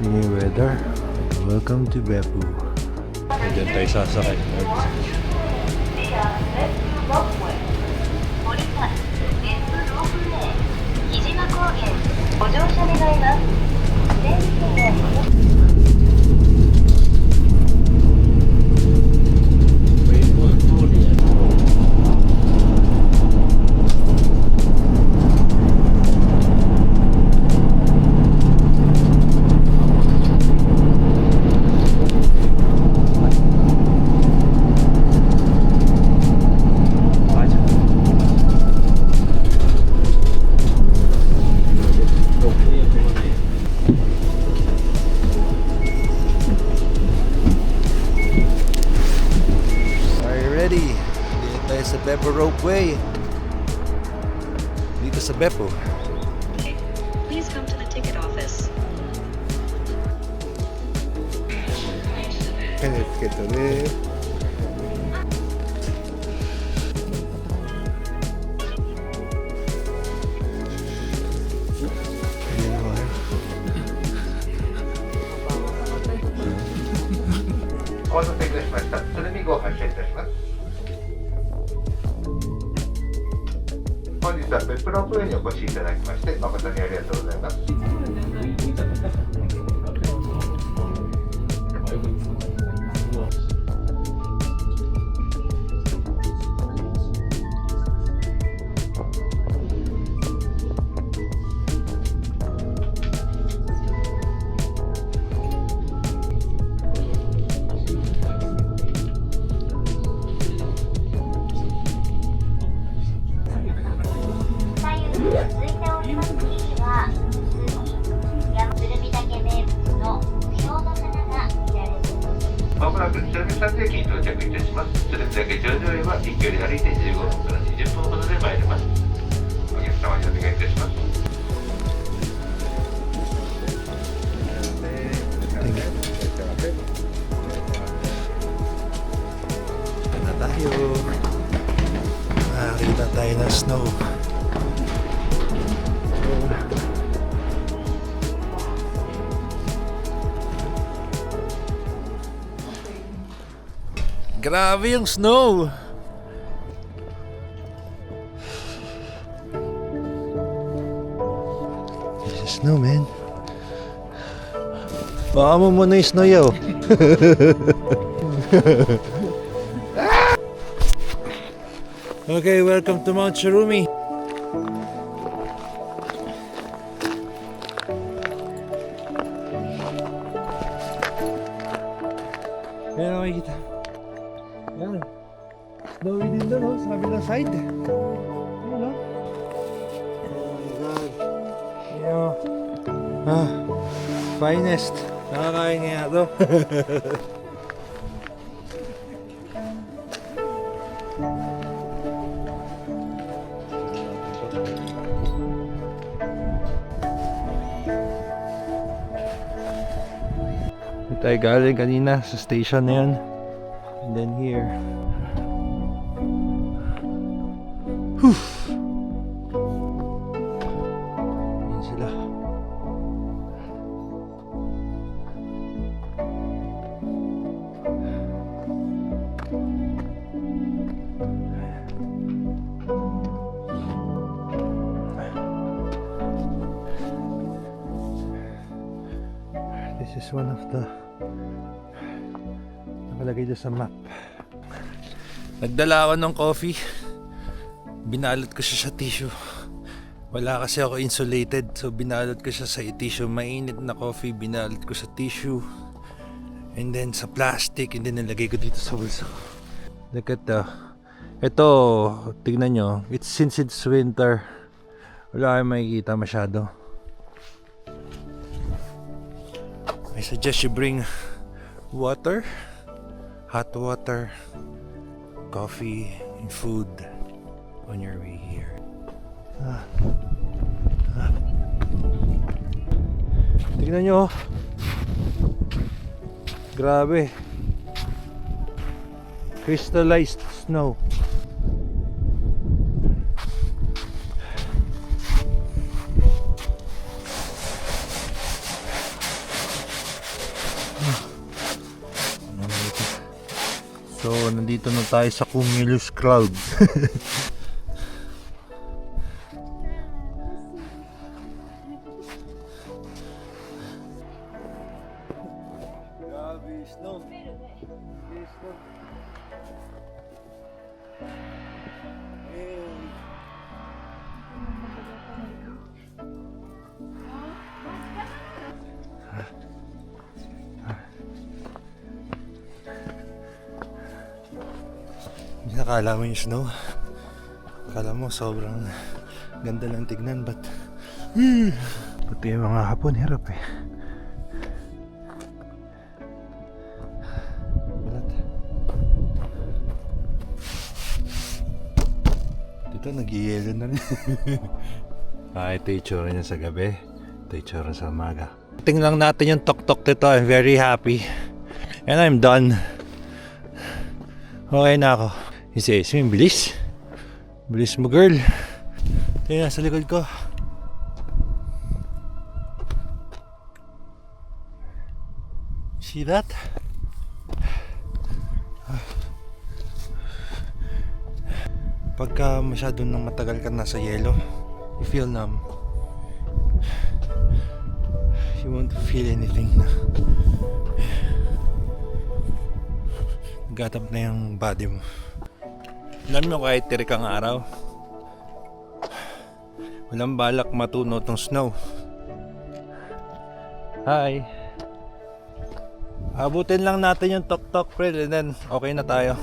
New weather. Welcome to Beppu. Diyan tayo sasakay. Sa Beppu Ropeway dito sa Beppu. Please come to the ticket office. Let's get to this. Beppuロープウェイにお越しいただきまして誠にありがとうございます。まもなく鶴見山駅に到着いたします。鶴見岳頂上へは一距離歩いて15分から20分ほどで参ります。お客様にお願いいたします。Na tayo. Nakakita tayo ng snow. Grabe yung snow. This is snow, man. Baka mo muna yung snow yaw. Okay, welcome to Mount Chirumi. Ayan, makikita. Ayan. Snowy din doon, oh, sa kabilang side. Ayan, oh. Oh my God. Ayan. Finest. Nakakain nga ito. Tayo galing kanina sa station na yan. And then here. Whew. Ayan sila. This is one of the nakalagay doon sa map. Nagdala ako ng coffee. Binalot ko siya sa tissue. Wala kasi ako insulated, so binalot ko siya sa tissue. Mainit na coffee, binalot ko sa tissue. And then sa plastic, and then nilagay ko dito sa bulsa. Look at ito, tignan nyo. Since it's winter, wala kayong makikita masyado. I suggest you bring water, hot water, coffee, and food on your way here. Tignan nyo, grabe, crystallized snow. So, nandito na tayo sa Cumulus Cloud. Grabe, snow. Snow. Nakala mo yung snow. Akala mo sobrang ganda lang tignan, but pati yung mga hapon hirap eh. Balat. Dito nag-i-yelo na rin. Ito yung tsura niya sa gabi. Ito yung tsura sa umaga. Tingnan lang natin yung tok-tok dito. I'm very happy. And I'm done. Okay na ako. Kasi bilis. Bilis mo, girl. Tingnan sa likod ko. See that? Pagka masyado nang matagal ka nasa yelo, you feel numb. You won't feel anything na. Gatap na yung body mo. Alam mo, kahit tirik ang araw, walang balak matunaw tong snow. Hi. Abutin lang natin yung tok-tok, friend, and then okay na tayo.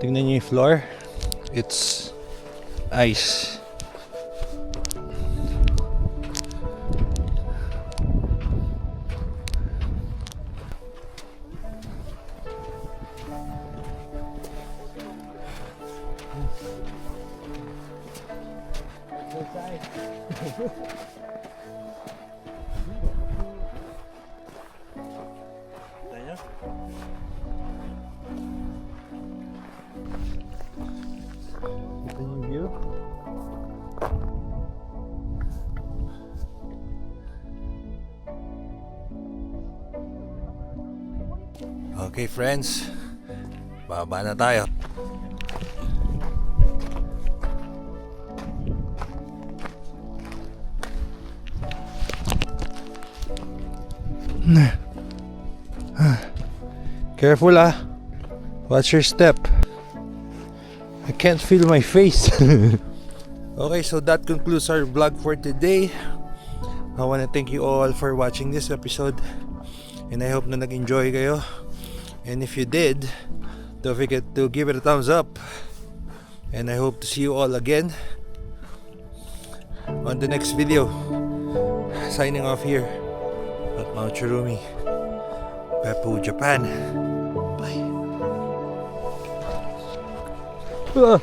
Tingnan niyo yung floor. It's ice. Ito yung view. Okay, friends, baba na tayo. Careful, ah. Watch your step. I can't feel my face. Okay, so that concludes our vlog for today. I want to thank you all for watching this episode, and I hope na nag-enjoy kayo. And if you did, don't forget to give it a thumbs up. And I hope to see you all again on the next video. Signing off here at Mount Churumi, Beppu, Japan. Bye. Ah.